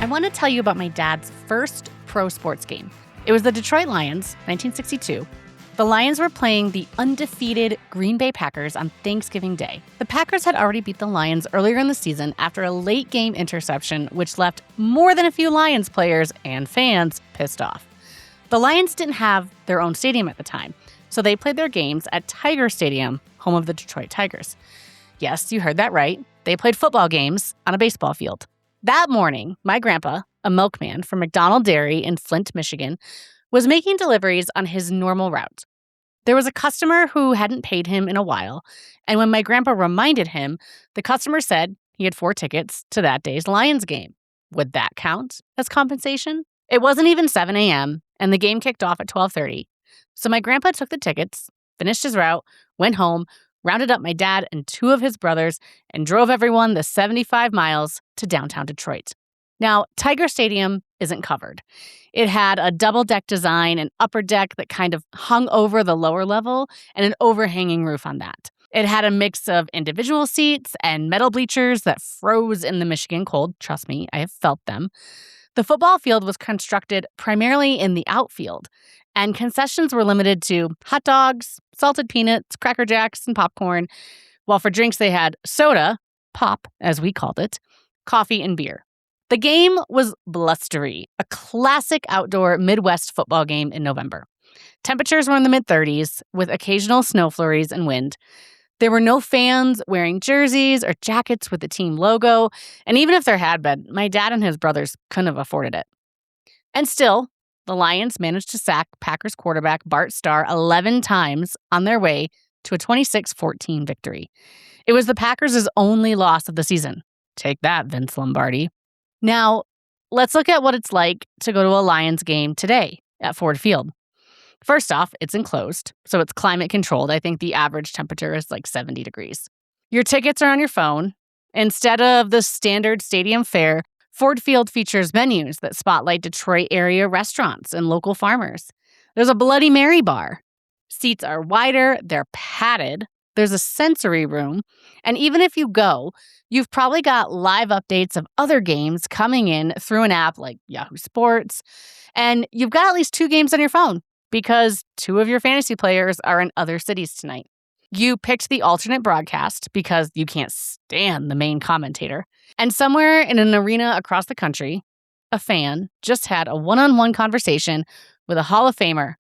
want to tell you about my dad's first pro sports game. It was the Detroit Lions, 1962. The Lions were playing the undefeated Green Bay Packers on Thanksgiving Day. The Packers had already beat the Lions earlier in the season after a late game interception, which left more than a few Lions players and fans pissed off. The Lions didn't have their own stadium at the time, so they played their games at Tiger Stadium, home of the Detroit Tigers. Yes, you heard that right. They played football games on a baseball field. That morning, my grandpa, a milkman from McDonald Dairy in Flint, Michigan, was making deliveries on his normal route. There was a customer who hadn't paid him in a while, and when my grandpa reminded him, the customer said he had 4 tickets to that day's Lions game. Would that count as compensation? It wasn't even 7 a.m., and the game kicked off at 12:30. So my grandpa took the tickets, finished his route, went home, rounded up my dad and 2 of his brothers, and drove everyone the 75 miles to downtown Detroit. Now, Tiger Stadium isn't covered. It had a double-deck design, an upper deck that kind of hung over the lower level, and an overhanging roof on that. It had a mix of individual seats and metal bleachers that froze in the Michigan cold. Trust me, I have felt them. The football field was constructed primarily in the outfield, and concessions were limited to hot dogs, salted peanuts, Cracker Jacks, and popcorn, while for drinks they had soda, pop as we called it, coffee, and beer. The game was blustery, a classic outdoor Midwest football game in November. Temperatures were in the mid-30s, with occasional snow flurries and wind. There were no fans wearing jerseys or jackets with the team logo, and even if there had been, my dad and his brothers couldn't have afforded it. And still, the Lions managed to sack Packers quarterback Bart Starr 11 times on their way to a 26-14 victory. It was the Packers' only loss of the season. Take that, Vince Lombardi. Now, let's look at what it's like to go to a Lions game today at Ford Field. First off, it's enclosed, so it's climate controlled. I think the average temperature is like 70 degrees. Your tickets are on your phone. Instead of the standard stadium fare, Ford Field features menus that spotlight Detroit area restaurants and local farmers. There's a Bloody Mary bar. Seats are wider, they're padded, there's a sensory room, and even if you go, you've probably got live updates of other games coming in through an app like Yahoo Sports, and you've got at least 2 games on your phone because 2 of your fantasy players are in other cities tonight. You picked the alternate broadcast because you can't stand the main commentator. And somewhere in an arena across the country, a fan just had a one-on-one conversation with a Hall of Famer.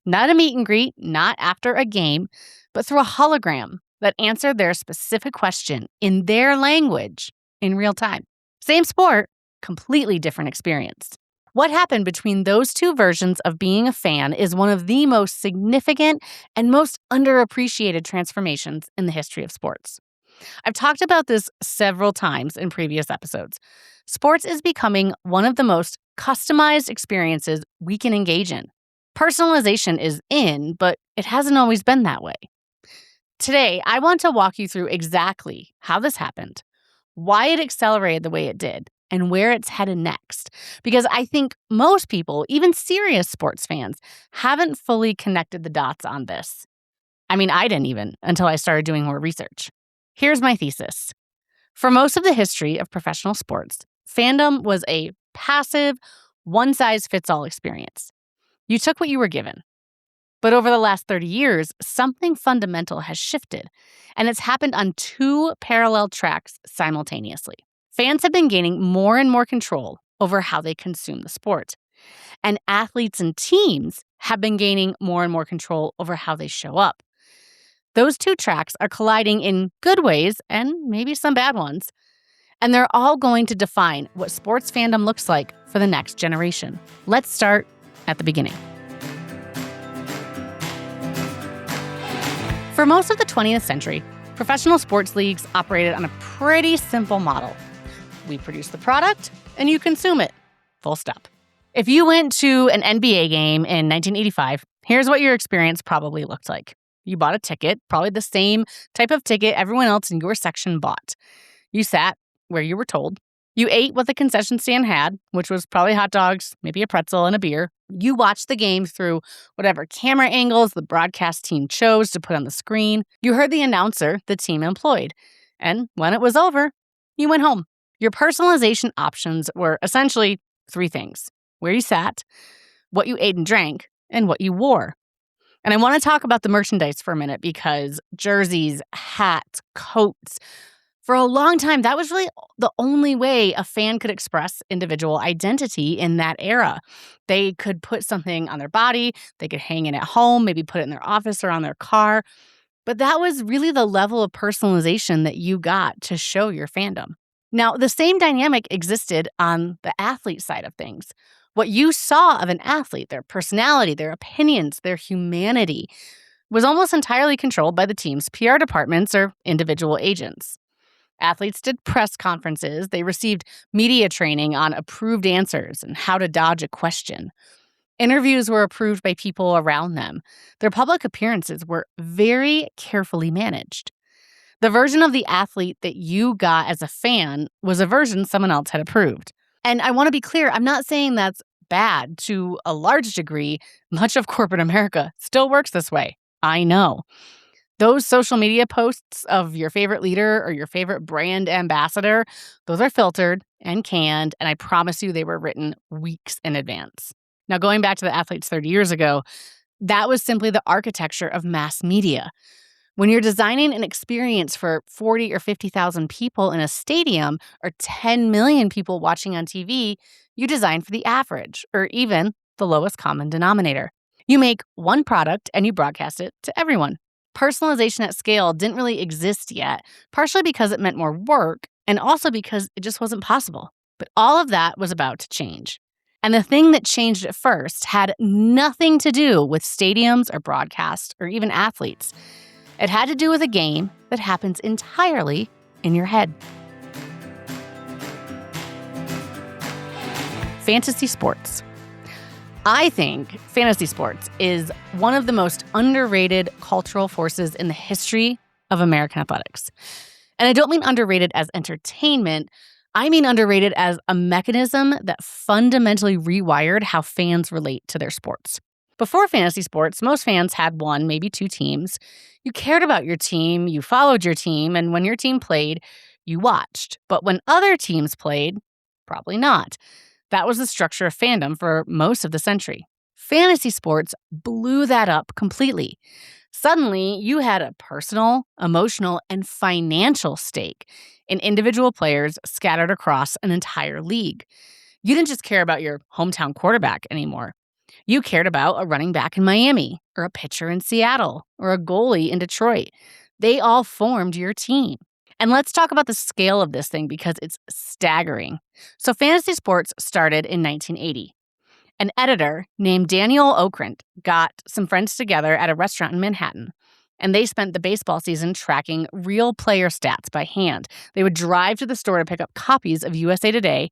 Not a meet and greet, not after a game, but through a hologram that answered their specific question in their language in real time. Same sport, completely different experience. What happened between those 2 versions of being a fan is one of the most significant and most underappreciated transformations in the history of sports. I've talked about this several times in previous episodes. Sports is becoming one of the most customized experiences we can engage in. Personalization is in, but it hasn't always been that way. Today, I want to walk you through exactly how this happened, why it accelerated the way it did, and where it's headed next. Because I think most people, even serious sports fans, haven't fully connected the dots on this. I mean, I didn't even until I started doing more research. Here's my thesis. For most of the history of professional sports, fandom was a passive, one-size-fits-all experience. You took what you were given. But over the last 30 years, something fundamental has shifted, and it's happened on 2 parallel tracks simultaneously. Fans have been gaining more and more control over how they consume the sport, and athletes and teams have been gaining more and more control over how they show up. Those 2 tracks are colliding in good ways and maybe some bad ones, and they're all going to define what sports fandom looks like for the next generation. Let's start at the beginning. For most of the 20th century, professional sports leagues operated on a pretty simple model. We produce the product, and you consume it. Full stop. If you went to an NBA game in 1985, here's what your experience probably looked like. You bought a ticket, probably the same type of ticket everyone else in your section bought. You sat where you were told. You ate what the concession stand had, which was probably hot dogs, maybe a pretzel, and a beer. You watched the game through whatever camera angles the broadcast team chose to put on the screen. You heard the announcer the team employed. And when it was over, you went home. Your personalization options were essentially three things: where you sat, what you ate and drank, and what you wore. And I want to talk about the merchandise for a minute because jerseys, hats, coats, for a long time, that was really the only way a fan could express individual identity in that era. They could put something on their body, they could hang it at home, maybe put it in their office or on their car. But that was really the level of personalization that you got to show your fandom. Now, the same dynamic existed on the athlete side of things. What you saw of an athlete, their personality, their opinions, their humanity, was almost entirely controlled by the team's PR departments or individual agents. Athletes did press conferences. They received media training on approved answers and how to dodge a question. Interviews were approved by people around them. Their public appearances were very carefully managed. The version of the athlete that you got as a fan was a version someone else had approved. And I want to be clear, I'm not saying that's bad. To a large degree, much of corporate America still works this way. I know. Those social media posts of your favorite leader or your favorite brand ambassador, those are filtered and canned, and I promise you they were written weeks in advance. Now, going back to the athletes 30 years ago, that was simply the architecture of mass media. When you're designing an experience for 40 or 50,000 people in a stadium or 10 million people watching on TV, you design for the average or even the lowest common denominator. You make one product and you broadcast it to everyone. Personalization at scale didn't really exist yet, partially because it meant more work and also because it just wasn't possible. But all of that was about to change. And the thing that changed at first had nothing to do with stadiums or broadcast or even athletes. It had to do with a game that happens entirely in your head. Fantasy sports. I think fantasy sports is one of the most underrated cultural forces in the history of American athletics. And I don't mean underrated as entertainment. I mean underrated as a mechanism that fundamentally rewired how fans relate to their sports. Before fantasy sports, most fans had one, maybe two teams. You cared about your team, you followed your team, and when your team played, you watched. But when other teams played, probably not. That was the structure of fandom for most of the century. Fantasy sports blew that up completely. Suddenly, you had a personal, emotional, and financial stake in individual players scattered across an entire league. You didn't just care about your hometown quarterback anymore. You cared about a running back in Miami, or a pitcher in Seattle, or a goalie in Detroit. They all formed your team. And let's talk about the scale of this thing because it's staggering. So fantasy sports started in 1980. An editor named Daniel Okrent got some friends together at a restaurant in Manhattan, and they spent the baseball season tracking real player stats by hand. They would drive to the store to pick up copies of USA Today,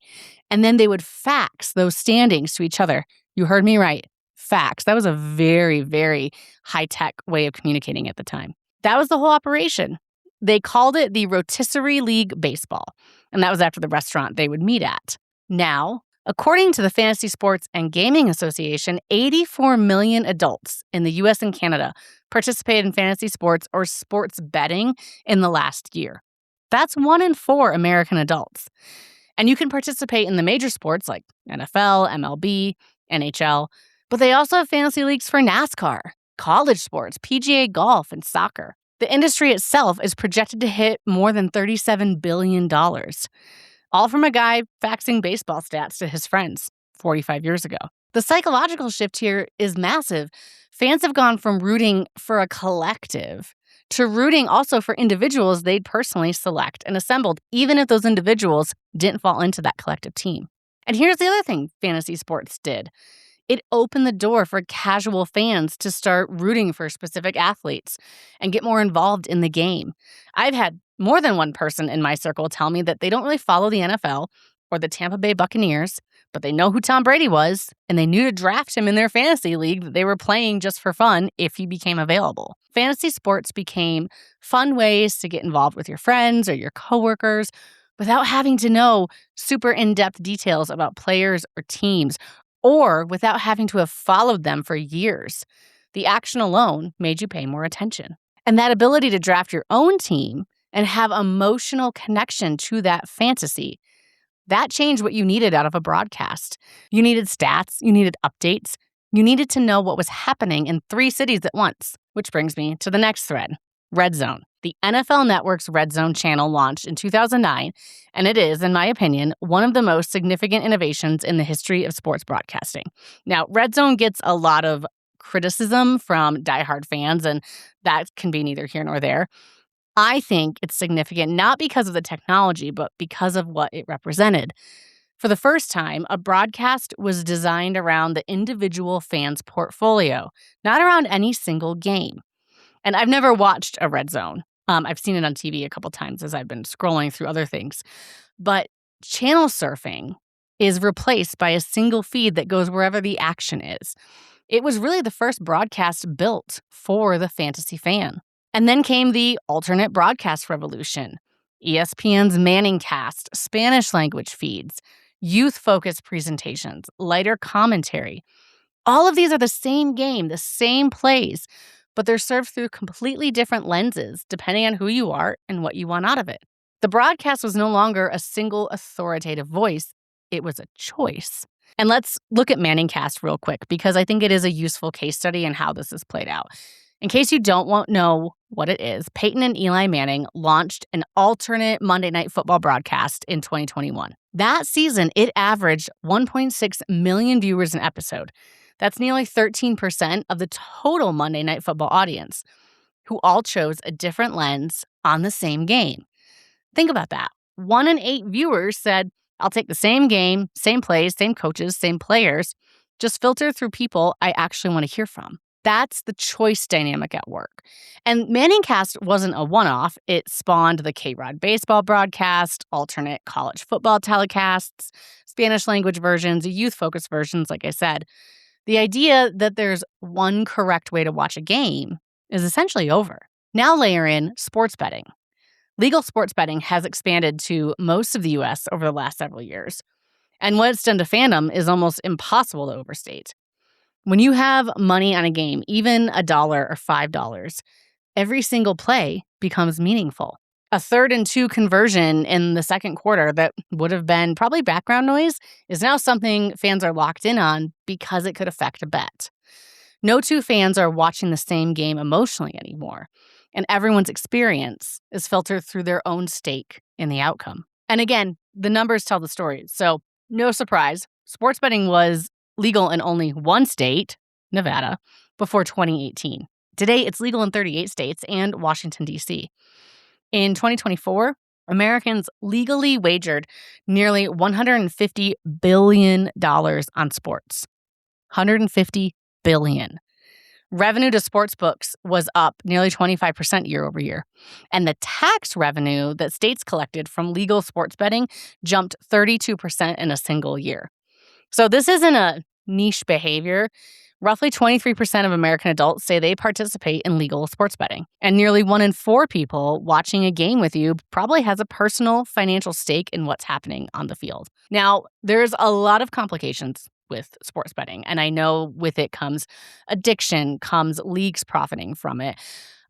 and then they would fax those standings to each other. You heard me right. Fax. That was a very, very high-tech way of communicating at the time. That was the whole operation. They called it the Rotisserie League Baseball, and that was after the restaurant they would meet at. Now, according to the Fantasy Sports and Gaming Association, 84 million adults in the U.S. and Canada participated in fantasy sports or sports betting in the last year. That's 1 in 4 American adults. And you can participate in the major sports like NFL, MLB, NHL, but they also have fantasy leagues for NASCAR, college sports, PGA golf, and soccer. The industry itself is projected to hit more than $37 billion, all from a guy faxing baseball stats to his friends 45 years ago. The psychological shift here is massive. Fans have gone from rooting for a collective to rooting also for individuals they'd personally select and assembled, even if those individuals didn't fall into that collective team. And here's the other thing fantasy sports did. It opened the door for casual fans to start rooting for specific athletes and get more involved in the game. I've had more than one person in my circle tell me that they don't really follow the NFL or the Tampa Bay Buccaneers, but they know who Tom Brady was, and they knew to draft him in their fantasy league that they were playing just for fun if he became available. Fantasy sports became fun ways to get involved with your friends or your coworkers without having to know super in-depth details about players or teams, or without having to have followed them for years. The action alone made you pay more attention. And that ability to draft your own team and have emotional connection to that fantasy, That changed what you needed out of a broadcast. You needed stats, you needed updates, you needed to know what was happening in 3 cities at once. Which brings me to the next thread, RedZone. The NFL Network's RedZone channel launched in 2009, and it is, in my opinion, one of the most significant innovations in the history of sports broadcasting. Now, RedZone gets a lot of criticism from diehard fans, and that can be neither here nor there. I think it's significant not because of the technology, but because of what it represented. For the first time, a broadcast was designed around the individual fan's portfolio, not around any single game. And I've never watched a RedZone. I've seen it on TV a couple times as I've been scrolling through other things. But channel surfing is replaced by a single feed that goes wherever the action is. It was really the first broadcast built for the fantasy fan. And then came the alternate broadcast revolution. ESPN's Manningcast, Spanish language feeds, youth-focused presentations, lighter commentary. All of these are the same game, the same plays, but they're served through completely different lenses depending on who you are and what you want out of it. The broadcast was no longer a single authoritative voice. It was a choice. And let's look at Manningcast real quick because I think it is a useful case study in how this is played out. In case you don't know what it is, Peyton and Eli Manning launched an alternate Monday Night Football broadcast in 2021. That season, it averaged 1.6 million viewers an episode. That's nearly 13% of the total Monday Night Football audience, who all chose a different lens on the same game. Think about that. 1 in 8 viewers said, I'll take the same game, same plays, same coaches, same players, just filter through people I actually want to hear from. That's the choice dynamic at work. And Manningcast wasn't a one-off. It spawned the K-Rod baseball broadcast, alternate college football telecasts, Spanish language versions, youth-focused versions, like I said. The idea that there's one correct way to watch a game is essentially over. Now layer in sports betting. Legal sports betting has expanded to most of the U.S. over the last several years. And what it's done to fandom is almost impossible to overstate. When you have money on a game, even $1 or $5, every single play becomes meaningful. A 3rd and 2 conversion in the second quarter that would have been probably background noise is now something fans are locked in on because it could affect a bet. No 2 fans are watching the same game emotionally anymore, and everyone's experience is filtered through their own stake in the outcome. And again, the numbers tell the story. So no surprise, sports betting was legal in only 1 state, Nevada, before 2018. Today, it's legal in 38 states and Washington, D.C. In 2024, Americans legally wagered nearly $150 billion on sports. $150 billion. Revenue to sports books was up nearly 25% year over year. And the tax revenue that states collected from legal sports betting jumped 32% in a single year. So this isn't a niche behavior. Roughly 23% of American adults say they participate in legal sports betting. And nearly 1 in 4 people watching a game with you probably has a personal financial stake in what's happening on the field. Now, there's a lot of complications with sports betting. And I know with it comes addiction, comes leagues profiting from it.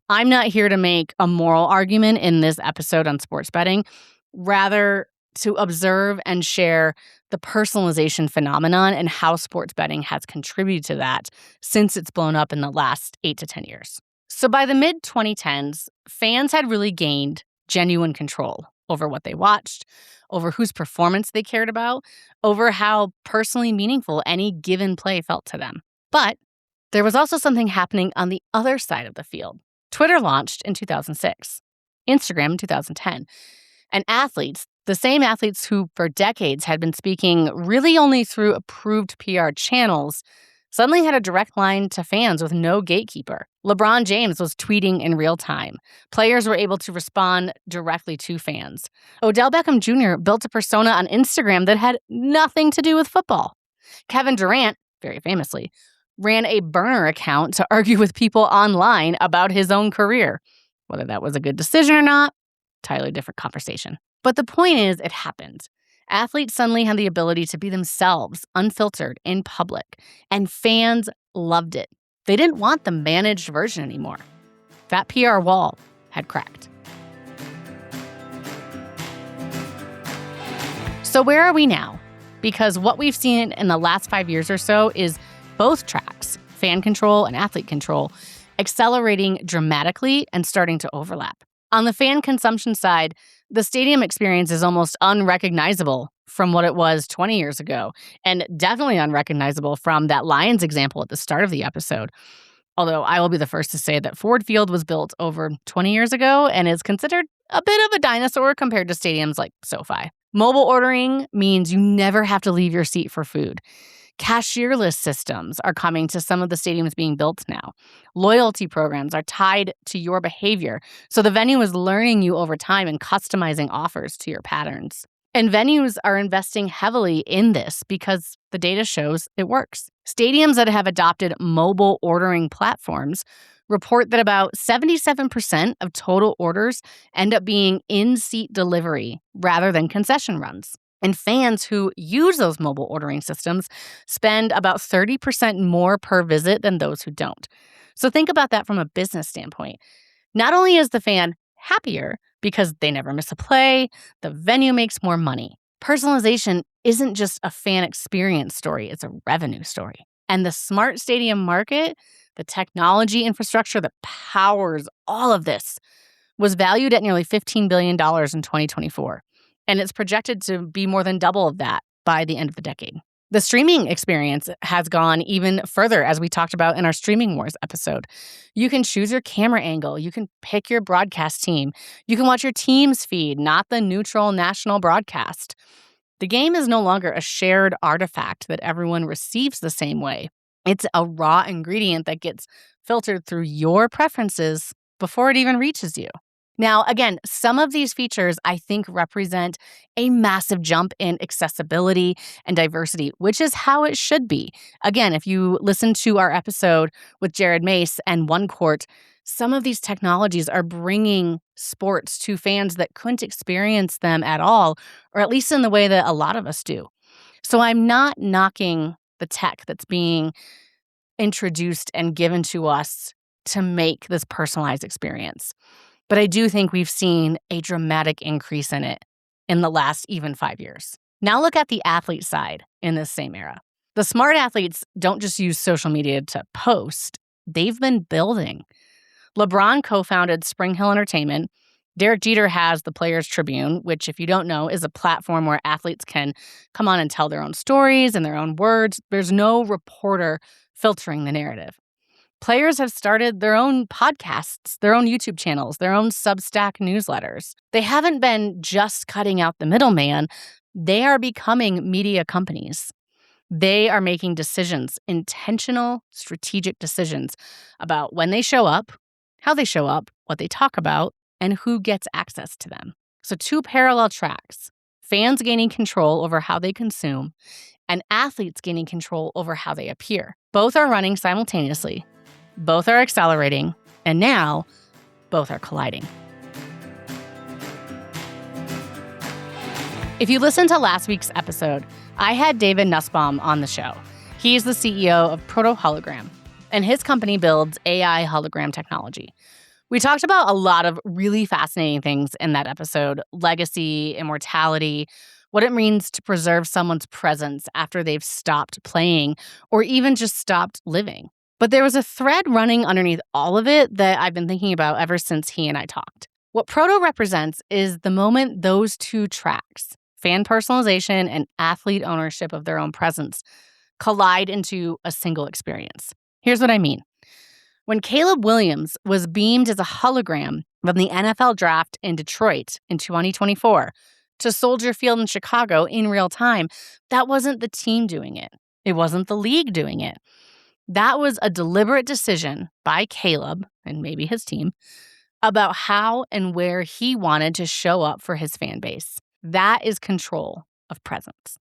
I'm not here to make a moral argument in this episode on sports betting. Rather, to observe and share the personalization phenomenon and how sports betting has contributed to that since it's blown up in the last 8 to 10 years. So by the mid-2010s, fans had really gained genuine control over what they watched, over whose performance they cared about, over how personally meaningful any given play felt to them. But there was also something happening on the other side of the field. Twitter launched in 2006, Instagram in 2010, and athletes, the same athletes who for decades had been speaking really only through approved PR channels, suddenly had a direct line to fans with no gatekeeper. LeBron James was tweeting in real time. Players were able to respond directly to fans. Odell Beckham Jr. built a persona on Instagram that had nothing to do with football. Kevin Durant, very famously, ran a burner account to argue with people online about his own career. Whether that was a good decision or not, entirely different conversation. But the point is, it happened. Athletes suddenly had the ability to be themselves, unfiltered, in public, and fans loved it. They didn't want the managed version anymore. That PR wall had cracked. So where are we now? Because what we've seen in the last 5 years or so is both tracks, fan control and athlete control, accelerating dramatically and starting to overlap. On the fan consumption side, the stadium experience is almost unrecognizable from what it was 20 years ago, and definitely unrecognizable from that Lions example at the start of the episode. Although I will be the first to say that Ford Field was built over 20 years ago and is considered a bit of a dinosaur compared to stadiums like SoFi. Mobile ordering means you never have to leave your seat for food. Cashierless systems are coming to some of the stadiums being built now. Loyalty programs are tied to your behavior, so the venue is learning you over time and customizing offers to your patterns. And venues are investing heavily in this because the data shows it works. Stadiums that have adopted mobile ordering platforms report that about 77% of total orders end up being in-seat delivery rather than concession runs. And fans who use those mobile ordering systems spend about 30% more per visit than those who don't. So think about that from a business standpoint. Not only is the fan happier because they never miss a play, the venue makes more money. Personalization isn't just a fan experience story, it's a revenue story. And the smart stadium market, the technology infrastructure that powers all of this, was valued at nearly $15 billion in 2024. And it's projected to be more than double of that by the end of the decade. The streaming experience has gone even further, as we talked about in our Streaming Wars episode. You can choose your camera angle. You can pick your broadcast team. You can watch your team's feed, not the neutral national broadcast. The game is no longer a shared artifact that everyone receives the same way. It's a raw ingredient that gets filtered through your preferences before it even reaches you. Now, again, some of these features I think represent a massive jump in accessibility and diversity, which is how it should be. Again, if you listen to our episode with Jared Mace and One Court, some of these technologies are bringing sports to fans that couldn't experience them at all, or at least in the way that a lot of us do. So I'm not knocking the tech that's being introduced and given to us to make this personalized experience. But I do think we've seen a dramatic increase in it in the last even 5 years. Now look at the athlete side in this same era. The smart athletes don't just use social media to post. They've been building. LeBron co-founded Spring Hill Entertainment. Derek Jeter has the Players Tribune, which, if you don't know, is a platform where athletes can come on and tell their own stories in their own words. There's no reporter filtering the narrative. Players have started their own podcasts, their own YouTube channels, their own Substack newsletters. They haven't been just cutting out the middleman. They are becoming media companies. They are making decisions, intentional, strategic decisions about when they show up, how they show up, what they talk about, and who gets access to them. So 2 parallel tracks, fans gaining control over how they consume and athletes gaining control over how they appear. Both are running simultaneously. Both are accelerating, and now both are colliding. If you listened to last week's episode, I had David Nussbaum on the show. He's the CEO of Proto Hologram, and his company builds AI hologram technology. We talked about a lot of really fascinating things in that episode: legacy, immortality, what it means to preserve someone's presence after they've stopped playing or even just stopped living. But there was a thread running underneath all of it that I've been thinking about ever since he and I talked. What Proto represents is the moment those 2 tracks, fan personalization and athlete ownership of their own presence, collide into a single experience. Here's what I mean. When Caleb Williams was beamed as a hologram from the NFL draft in Detroit in 2024 to Soldier Field in Chicago in real time, that wasn't the team doing it. It wasn't the league doing it. That was a deliberate decision by Caleb, and maybe his team, about how and where he wanted to show up for his fan base. That is control of presence.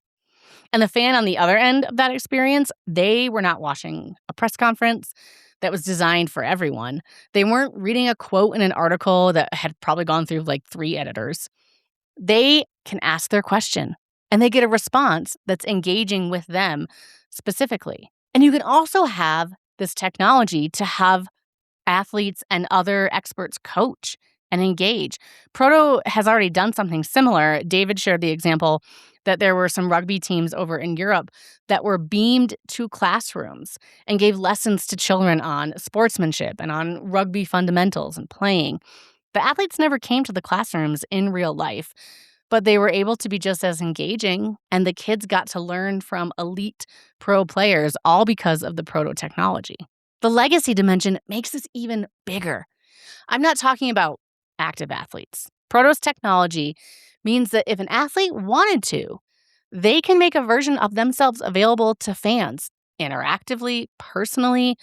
And the fan on the other end of that experience, they were not watching a press conference that was designed for everyone. They weren't reading a quote in an article that had probably gone through like 3 editors. They can ask their question, and they get a response that's engaging with them specifically. And you can also have this technology to have athletes and other experts coach and engage. Proto has already done something similar. David shared the example that there were some rugby teams over in Europe that were beamed to classrooms and gave lessons to children on sportsmanship and on rugby fundamentals and playing. The athletes never came to the classrooms in real life, but they were able to be just as engaging, and the kids got to learn from elite pro players, all because of the proto technology. The legacy dimension makes this even bigger. I'm not talking about active athletes. Proto's technology means that if an athlete wanted to, they can make a version of themselves available to fans interactively, personally,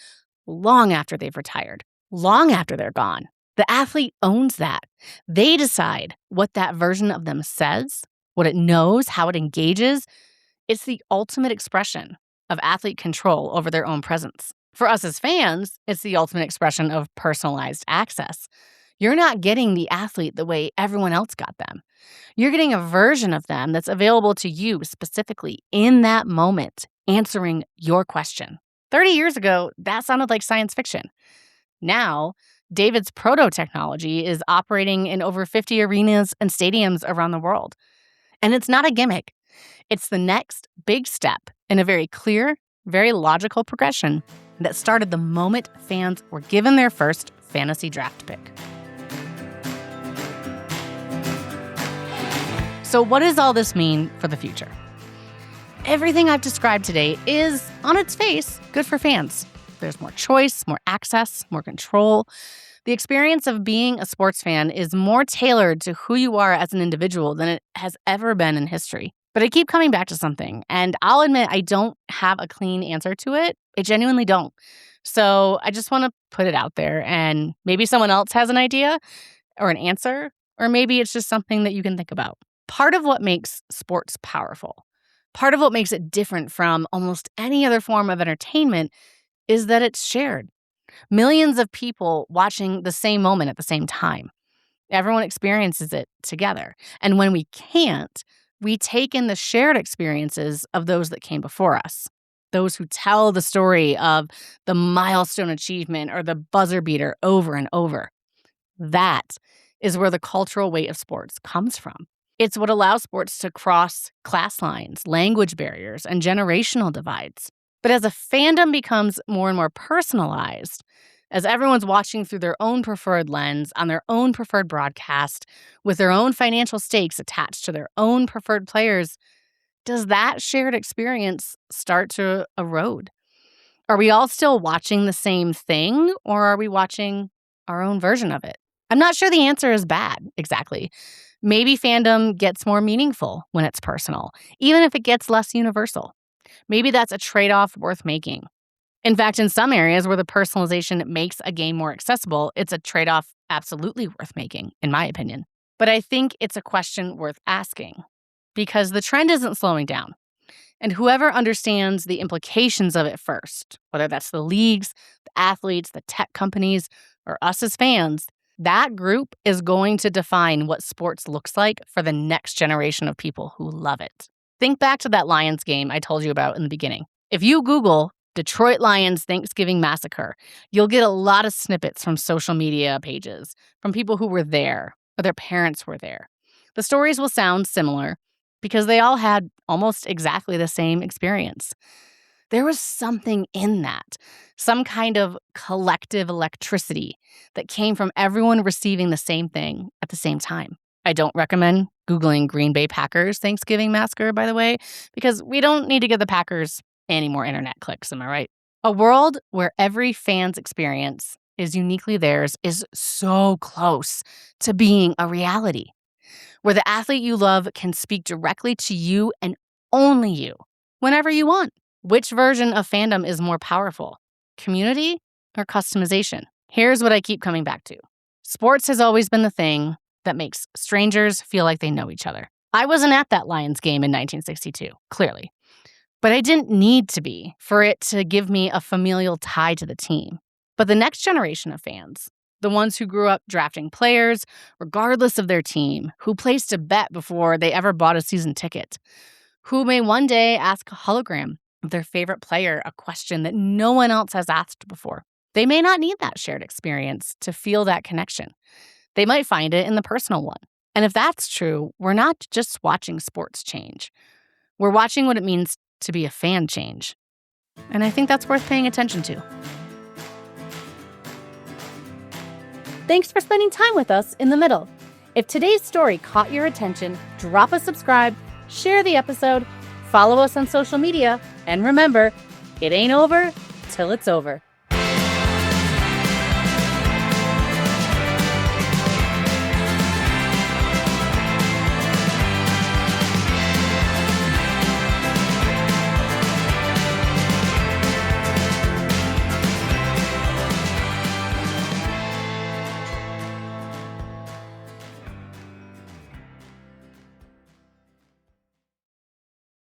long after they've retired, long after they're gone. The athlete owns that. They decide what that version of them says, what it knows, how it engages. It's the ultimate expression of athlete control over their own presence. For us as fans, it's the ultimate expression of personalized access. You're not getting the athlete the way everyone else got them. You're getting a version of them that's available to you specifically in that moment, answering your question. 30 years ago, that sounded like science fiction. Now, David's proto technology is operating in over 50 arenas and stadiums around the world. And it's not a gimmick. It's the next big step in a very clear, very logical progression that started the moment fans were given their first fantasy draft pick. So what does all this mean for the future? Everything I've described today is, on its face, good for fans. There's more choice, more access, more control. The experience of being a sports fan is more tailored to who you are as an individual than it has ever been in history. But I keep coming back to something, and I'll admit I don't have a clean answer to it. I genuinely don't. So I just want to put it out there, and maybe someone else has an idea or an answer, or maybe it's just something that you can think about. Part of what makes sports powerful, part of what makes it different from almost any other form of entertainment is that it's shared. Millions of people watching the same moment at the same time. Everyone experiences it together. And when we can't, we take in the shared experiences of those that came before us. Those who tell the story of the milestone achievement or the buzzer beater over and over. That is where the cultural weight of sports comes from. It's what allows sports to cross class lines, language barriers, and generational divides. But as a fandom becomes more and more personalized, as everyone's watching through their own preferred lens, on their own preferred broadcast, with their own financial stakes attached to their own preferred players, does that shared experience start to erode? Are we all still watching the same thing, or are we watching our own version of it? I'm not sure the answer is bad, exactly. Maybe fandom gets more meaningful when it's personal, even if it gets less universal. Maybe that's a trade-off worth making. In fact, in some areas where the personalization makes a game more accessible, it's a trade-off absolutely worth making, in my opinion. But I think it's a question worth asking because the trend isn't slowing down. And whoever understands the implications of it first, whether that's the leagues, the athletes, the tech companies, or us as fans, that group is going to define what sports looks like for the next generation of people who love it. Think back to that Lions game I told you about in the beginning. If you Google Detroit Lions Thanksgiving Massacre, you'll get a lot of snippets from social media pages, from people who were there or their parents were there. The stories will sound similar because they all had almost exactly the same experience. There was something in that, some kind of collective electricity that came from everyone receiving the same thing at the same time. I don't recommend Googling Green Bay Packers Thanksgiving Massacre, by the way, because we don't need to give the Packers any more internet clicks, am I right? A world where every fan's experience is uniquely theirs is so close to being a reality, where the athlete you love can speak directly to you and only you, whenever you want. Which version of fandom is more powerful, community or customization? Here's what I keep coming back to. Sports has always been the thing that makes strangers feel like they know each other. I wasn't at that Lions game in 1962, clearly. But I didn't need to be for it to give me a familial tie to the team. But the next generation of fans, the ones who grew up drafting players, regardless of their team, who placed a bet before they ever bought a season ticket, who may one day ask a hologram of their favorite player a question that no one else has asked before. They may not need that shared experience to feel that connection. They might find it in the personal one. And if that's true, we're not just watching sports change. We're watching what it means to be a fan change. And I think that's worth paying attention to. Thanks for spending time with us in the middle. If today's story caught your attention, drop a subscribe, share the episode, follow us on social media, and remember, it ain't over till it's over.